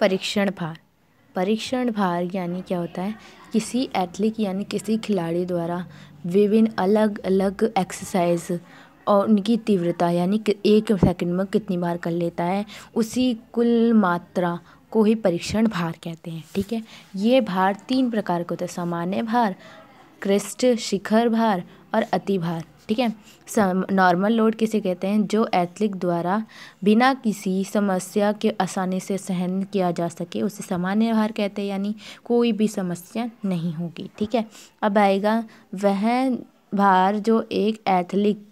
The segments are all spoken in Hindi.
परीक्षण भार। परीक्षण भार यानी क्या होता है, किसी एथलीट यानी किसी खिलाड़ी द्वारा विभिन्न अलग अलग एक्सरसाइज और उनकी तीव्रता यानी कि 1 सेकंड में कितनी बार कर लेता है, उसी कुल मात्रा को ही परीक्षण भार कहते हैं। ठीक है, ये भार 3 प्रकार के होते हैं, सामान्य भार, क्रेस्ट शिखर भार और अति भार। ठीक है, नॉर्मल लोड किसे कहते हैं, जो एथलीट द्वारा बिना किसी समस्या के आसानी से सहन किया जा सके उसे सामान्य भार कहते हैं, यानी कोई भी समस्या नहीं होगी। ठीक है, अब आएगा वह भार जो एक एथलीट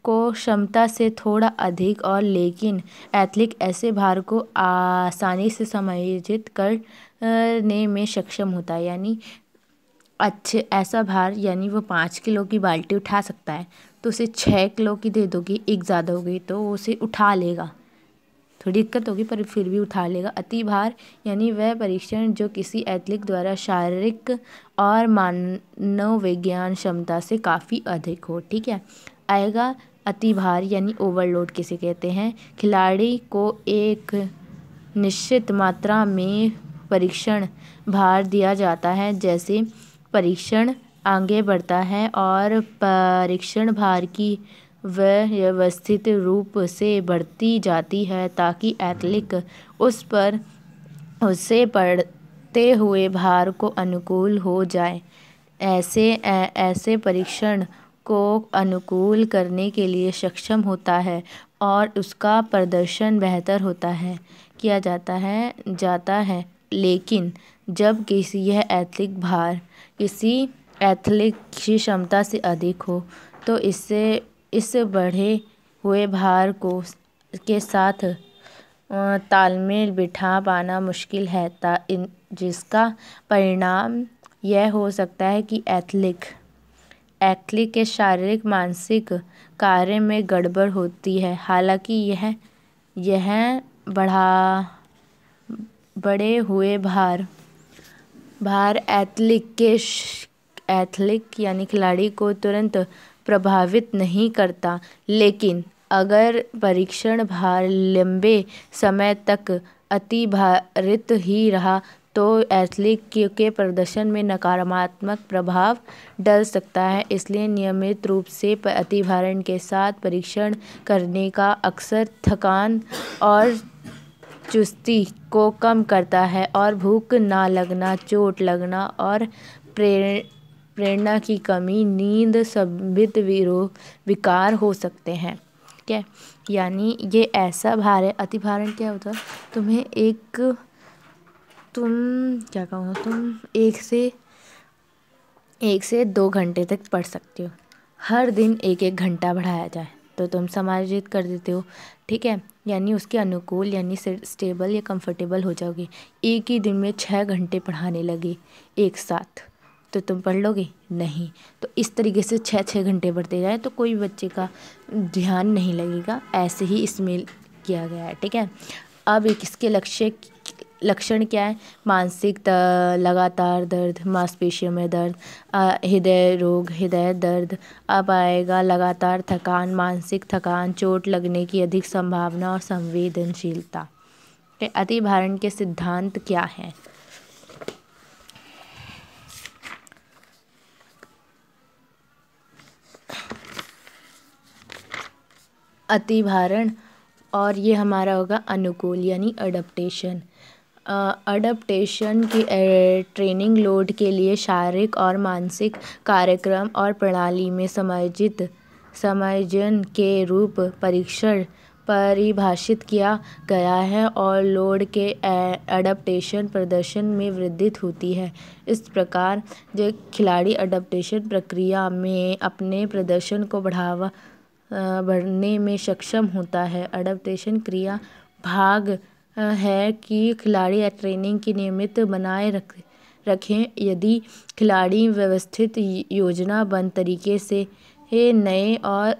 को क्षमता से थोड़ा अधिक और लेकिन एथलीट ऐसे भार को आसानी से समायोजित करने में सक्षम होता है, यानी अच्छे ऐसा भार, यानी वो 5 किलो की बाल्टी उठा सकता है तो उसे 6 किलो की दे दोगी, एक ज़्यादा हो गई तो वो उसे उठा लेगा, थोड़ी दिक्कत होगी पर फिर भी उठा लेगा। अति भार यानी वह परीक्षण जो किसी एथलीट द्वारा शारीरिक और मानव विज्ञान क्षमता से काफ़ी अधिक हो। ठीक है, आएगा अति भार यानी ओवरलोड किसे कहते हैं, खिलाड़ी को एक निश्चित मात्रा में परीक्षण भार दिया जाता है, जैसे परीक्षण आगे बढ़ता है और परीक्षण भार की व्यवस्थित रूप से बढ़ती जाती है ताकि एथलीट उससे पड़ते हुए भार को अनुकूल हो जाए। ऐसे परीक्षण को अनुकूल करने के लिए सक्षम होता है और उसका प्रदर्शन बेहतर होता है किया जाता है। लेकिन जब यह एथलीट भार किसी एथलीट की क्षमता से अधिक हो तो इस बढ़े हुए भार के साथ तालमेल बिठा पाना मुश्किल है, जिसका परिणाम यह हो सकता है कि एथलीट के शारीरिक मानसिक कार्य में गड़बड़ होती है। हालांकि यह बढ़े हुए भार एथलीट यानी खिलाड़ी को तुरंत प्रभावित नहीं करता, लेकिन अगर परीक्षण भार लंबे समय तक अति भारित ही रहा तो एथलीट के प्रदर्शन में नकारात्मक प्रभाव डल सकता है। इसलिए नियमित रूप से अतिभारण के साथ परीक्षण करने का अक्सर थकान और चुस्ती को कम करता है और भूख ना लगना, चोट लगना और प्रेरणा की कमी, नींद संबंधित विकार हो सकते हैं। ठीक है, यानी ये ऐसा भार है। अतिभारण क्या होता है, तुम 1 से 2 घंटे तक पढ़ सकते हो, हर दिन 1 घंटा बढ़ाया जाए तो तुम समायोजित कर देते हो। ठीक है, यानी उसके अनुकूल यानी स्टेबल या कंफर्टेबल हो जाओगे। एक ही दिन में 6 घंटे पढ़ाने लगे एक साथ तो तुम पढ़ लोगे नहीं, तो इस तरीके से 6 घंटे पढ़ते जाए तो कोई बच्चे का ध्यान नहीं लगेगा, ऐसे ही इसमें किया गया है। ठीक है, अब इसके लक्षण क्या है, मानसिक लगातार दर्द, मांसपेशियों में दर्द, हृदय रोग, हृदय दर्द। अब आएगा लगातार थकान, मानसिक थकान, चोट लगने की अधिक संभावना और संवेदनशीलता। अतिभारण के सिद्धांत क्या हैं, अतिभारण और ये हमारा होगा अनुकूल यानी अडप्टेशन। अडप्टेशन की ट्रेनिंग लोड के लिए शारीरिक और मानसिक कार्यक्रम और प्रणाली में समायोजन के रूप परीक्षण परिभाषित किया गया है और लोड के अडप्टेशन प्रदर्शन में वृद्धि होती है। इस प्रकार जो खिलाड़ी अडप्टेशन प्रक्रिया में अपने प्रदर्शन को बढ़ने में सक्षम होता है। अडप्टेशन क्रिया भाग है कि खिलाड़ी ट्रेनिंग की नियमित बनाए रखें। यदि खिलाड़ी व्यवस्थित योजनाबद्ध तरीके से नए और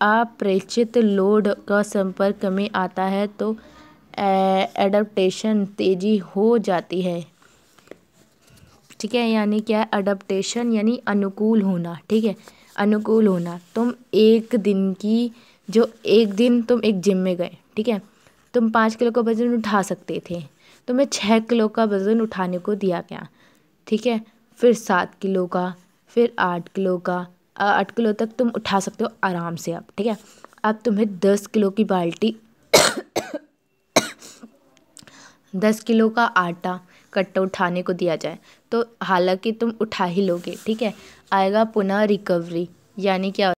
अपरिचित लोड का संपर्क में आता है तो एडप्टेशन तेजी हो जाती है। ठीक है, यानी क्या है अडप्टेशन यानी अनुकूल होना। ठीक है, अनुकूल होना, तुम एक दिन तुम एक जिम में गए, ठीक है, तुम 5 किलो का वज़न उठा सकते थे, तुम्हें 6 किलो का वज़न उठाने को दिया गया, ठीक है। फिर 7 किलो का, फिर 8 किलो का, 8 किलो तक तुम उठा सकते हो आराम से अब, ठीक है। अब तुम्हें 10 किलो की बाल्टी 10 किलो का आटा कट्टा उठाने को दिया जाए, तो हालांकि तुम उठा ही लोगे, ठीक है। आएगा पुनः रिकवरी, यानी क्या